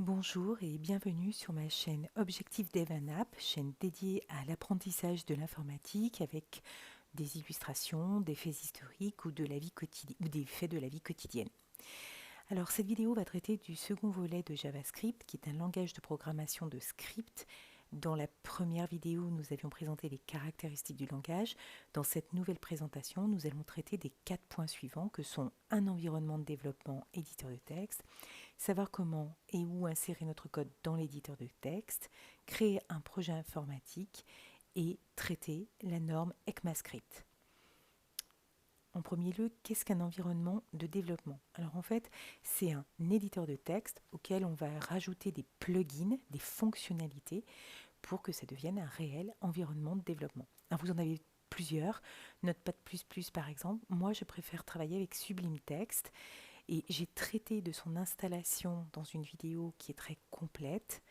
Bonjour et bienvenue sur ma chaîne Objectif Dev App, chaîne dédiée à l'apprentissage de l'informatique avec des illustrations, des faits historiques ou, ou des faits de la vie quotidienne. Alors cette vidéo va traiter du second volet de JavaScript qui est un langage de programmation de script. Dans la première vidéo, nous avions présenté les caractéristiques du langage. Dans cette nouvelle présentation, nous allons traiter des 4 points suivants que sont un environnement de développement éditeur de texte, savoir comment et où insérer notre code dans l'éditeur de texte, créer un projet informatique et traiter la norme ECMAScript. En premier lieu, qu'est-ce qu'un environnement de développement? Alors en fait, c'est un éditeur de texte auquel on va rajouter des plugins, des fonctionnalités pour que ça devienne un réel environnement de développement. Alors vous en avez plusieurs, Notepad++ par exemple. Moi, je préfère travailler avec Sublime Text et j'ai traité de son installation dans une vidéo qui est très complète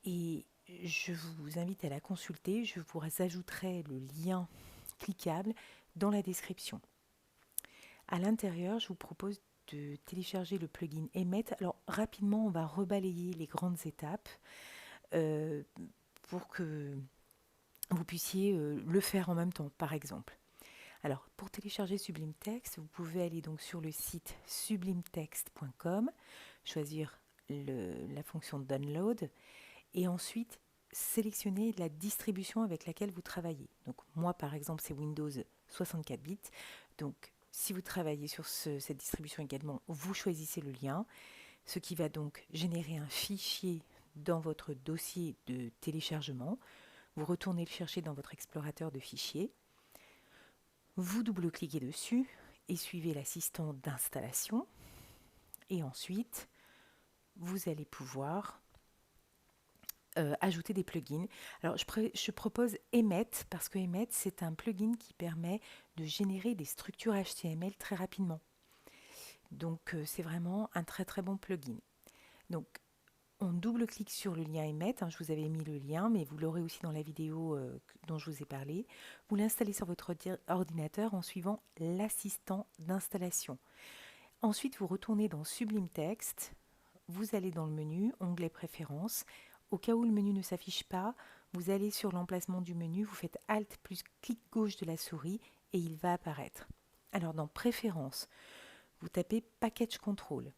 et je vous invite à la consulter. Je vous ajouterai le lien cliquable dans la description. À l'intérieur, je vous propose de télécharger le plugin Emmet. Alors rapidement, on va rebalayer les grandes étapes pour que vous puissiez le faire en même temps, par exemple. Alors, pour télécharger Sublime Text, vous pouvez aller donc sur le site sublimetext.com, choisir la fonction Download et ensuite sélectionner la distribution avec laquelle vous travaillez. Donc moi, par exemple, c'est Windows 64 bits. Donc, si vous travaillez sur cette distribution également, vous choisissez le lien, ce qui va donc générer un fichier dans votre dossier de téléchargement. Vous retournez le chercher dans votre explorateur de fichiers. Vous double-cliquez dessus et suivez l'assistant d'installation. Et ensuite, vous allez pouvoir ajouter des plugins. Alors, je propose Emmet parce que Emmet, c'est un plugin qui permet de générer des structures HTML très rapidement. Donc, c'est vraiment un très très bon plugin. Donc, on double-clique sur le lien Emmet. Je vous avais mis le lien, mais vous l'aurez aussi dans la vidéo dont je vous ai parlé. Vous l'installez sur votre ordinateur en suivant l'assistant d'installation. Ensuite, vous retournez dans Sublime Text. Vous allez dans le menu, onglet Préférences. Au cas où le menu ne s'affiche pas, vous allez sur l'emplacement du menu, vous faites Alt plus clic gauche de la souris et il va apparaître. Alors dans Préférences, vous tapez Package Control.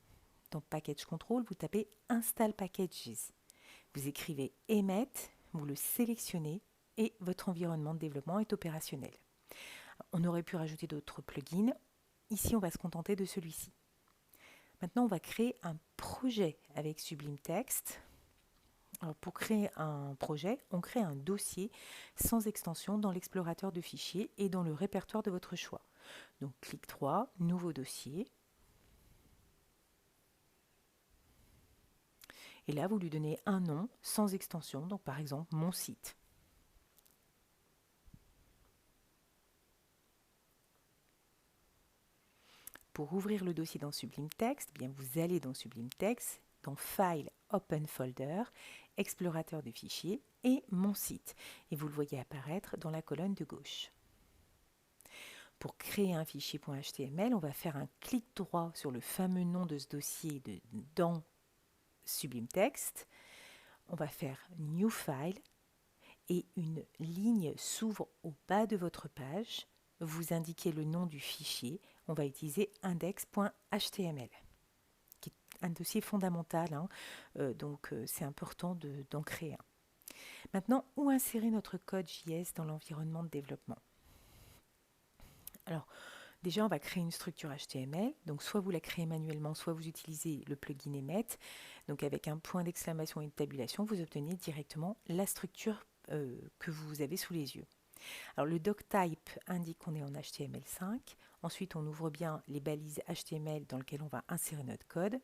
Dans Package Control, vous tapez Install Packages. Vous écrivez Emmet, vous le sélectionnez et votre environnement de développement est opérationnel. On aurait pu rajouter d'autres plugins. Ici, on va se contenter de celui-ci. Maintenant, on va créer un projet avec Sublime Text. Alors, pour créer un projet, on crée un dossier sans extension dans l'explorateur de fichiers et dans le répertoire de votre choix. Donc, clic droit, nouveau dossier. Et là, vous lui donnez un nom sans extension, donc par exemple, mon site. Pour ouvrir le dossier dans Sublime Text, bien vous allez dans Sublime Text, dans File, Open Folder, explorateur de fichiers et mon site. Et vous le voyez apparaître dans la colonne de gauche. Pour créer un fichier .html, on va faire un clic droit sur le fameux nom de ce dossier dans Sublime Text. On va faire New File et une ligne s'ouvre au bas de votre page. Vous indiquez le nom du fichier. On va utiliser index.html, qui est un dossier fondamental, donc c'est important d'en créer un. Maintenant, où insérer notre code JS dans l'environnement de développement? Alors, déjà, on va créer une structure HTML. Donc, soit vous la créez manuellement, soit vous utilisez le plugin Emmet. Donc, avec un point d'exclamation et une tabulation, vous obtenez directement la structure que vous avez sous les yeux. Alors, le doctype indique qu'on est en HTML5. Ensuite, on ouvre bien les balises HTML dans lesquelles on va insérer notre code.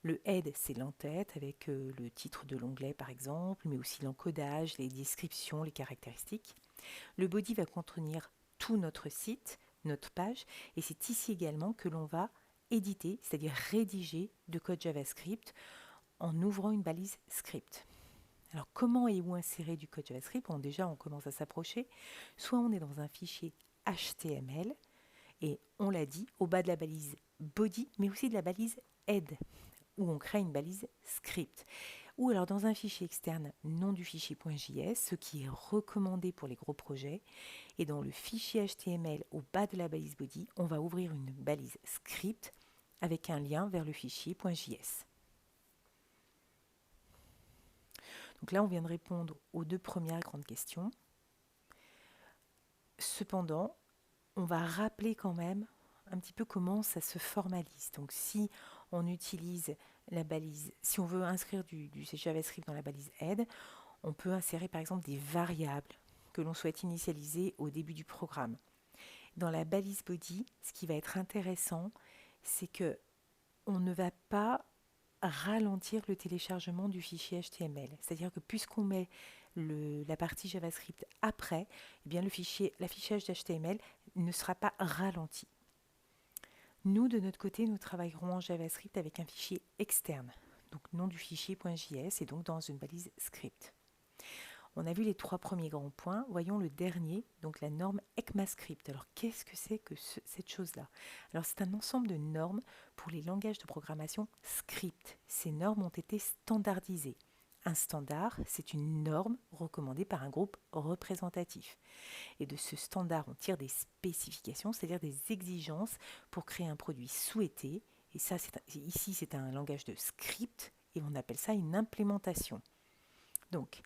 Le head, c'est l'entête avec le titre de l'onglet, par exemple, mais aussi l'encodage, les descriptions, les caractéristiques. Le body va contenir tout notre site, notre page, et c'est ici également que l'on va éditer, c'est-à-dire rédiger de code JavaScript en ouvrant une balise script. Alors, comment et où insérer du code JavaScript? Bon, déjà, on commence à s'approcher. Soit on est dans un fichier HTML, et on l'a dit, au bas de la balise body, mais aussi de la balise head. où on crée une balise script. Ou alors dans un fichier externe, nom du fichier .js, ce qui est recommandé pour les gros projets. Et dans le fichier HTML au bas de la balise body, on va ouvrir une balise script avec un lien vers le fichier .js. Donc là, on vient de répondre aux deux premières grandes questions. Cependant, on va rappeler quand même un petit peu comment ça se formalise. Donc si on utilise la balise, si on veut inscrire du JavaScript dans la balise head, on peut insérer par exemple des variables que l'on souhaite initialiser au début du programme. Dans la balise body, ce qui va être intéressant, c'est que on ne va pas ralentir le téléchargement du fichier HTML. C'est-à-dire que puisqu'on met la partie JavaScript après, eh bien l'affichage d'HTML ne sera pas ralenti. Nous, de notre côté, nous travaillerons en JavaScript avec un fichier externe, donc nom du fichier .js et donc dans une balise script. On a vu les trois premiers grands points. Voyons le dernier, donc la norme ECMAScript. Alors, qu'est-ce que c'est que cette chose-là? Alors, c'est un ensemble de normes pour les langages de programmation script. Ces normes ont été standardisées. Un standard, c'est une norme recommandée par un groupe représentatif. Et de ce standard, on tire des spécifications, c'est-à-dire des exigences pour créer un produit souhaité. Et ça, ici, c'est un langage de script et on appelle ça une implémentation. Donc,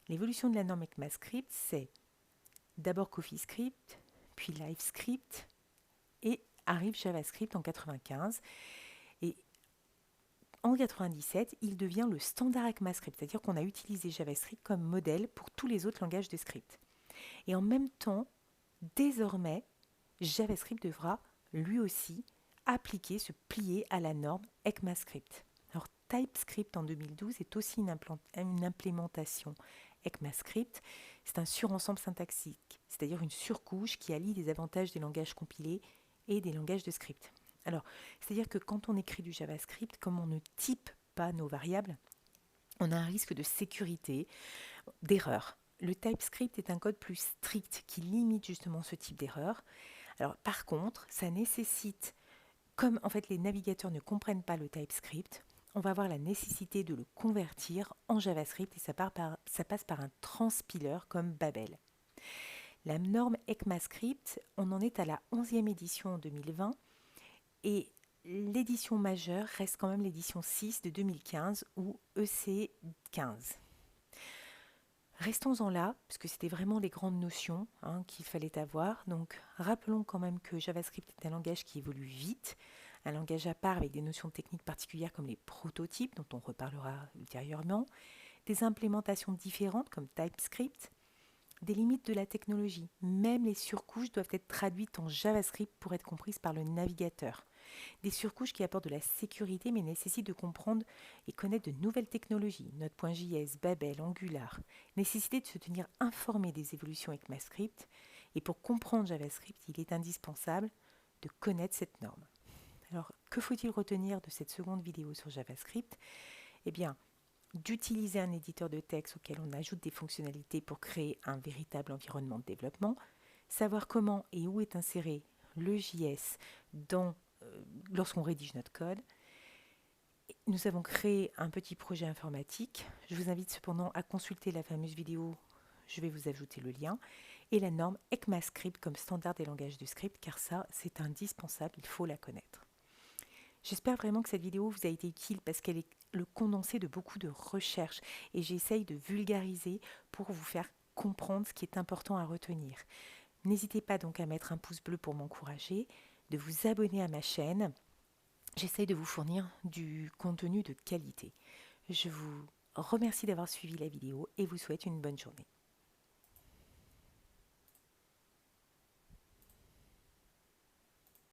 l'évolution de la norme ECMAScript, c'est d'abord CoffeeScript, puis LiveScript, et arrive JavaScript en 95. Et en 97, il devient le standard ECMAScript, c'est-à-dire qu'on a utilisé JavaScript comme modèle pour tous les autres langages de script. Et en même temps, désormais, JavaScript devra lui aussi appliquer, se plier à la norme ECMAScript. Alors TypeScript en 2012 est aussi une implémentation ECMAScript. C'est un surensemble syntaxique, c'est-à-dire une surcouche qui allie les avantages des langages compilés et des langages de script. Alors, c'est-à-dire que quand on écrit du JavaScript, comme on ne type pas nos variables, on a un risque de sécurité, d'erreur. Le TypeScript est un code plus strict qui limite justement ce type d'erreur. Alors, par contre, ça nécessite, comme en fait les navigateurs ne comprennent pas le TypeScript, on va avoir la nécessité de le convertir en JavaScript et ça passe par un transpiler comme Babel. La norme ECMAScript, on en est à la 11e édition en 2020 et l'édition majeure reste quand même l'édition 6 de 2015 ou EC15. Restons-en là, parce que c'était vraiment les grandes notions qu'il fallait avoir. Donc, rappelons quand même que JavaScript est un langage qui évolue vite, un langage à part avec des notions techniques particulières comme les prototypes, dont on reparlera ultérieurement, des implémentations différentes comme TypeScript, des limites de la technologie. Même les surcouches doivent être traduites en JavaScript pour être comprises par le navigateur. Des surcouches qui apportent de la sécurité mais nécessitent de comprendre et connaître de nouvelles technologies, Node.js, Babel, Angular, nécessité de se tenir informé des évolutions ECMAScript et pour comprendre JavaScript, il est indispensable de connaître cette norme. Alors, que faut-il retenir de cette seconde vidéo sur JavaScript? Eh bien, d'utiliser un éditeur de texte auquel on ajoute des fonctionnalités pour créer un véritable environnement de développement, savoir comment et où est inséré le JS lorsqu'on rédige notre code. Nous avons créé un petit projet informatique. Je vous invite cependant à consulter la fameuse vidéo, je vais vous ajouter le lien, et la norme ECMAScript comme standard des langages de script, car ça, c'est indispensable, il faut la connaître. J'espère vraiment que cette vidéo vous a été utile parce qu'elle est le condensé de beaucoup de recherches et j'essaye de vulgariser pour vous faire comprendre ce qui est important à retenir. N'hésitez pas donc à mettre un pouce bleu pour m'encourager, de vous abonner à ma chaîne. J'essaye de vous fournir du contenu de qualité. Je vous remercie d'avoir suivi la vidéo et vous souhaite une bonne journée.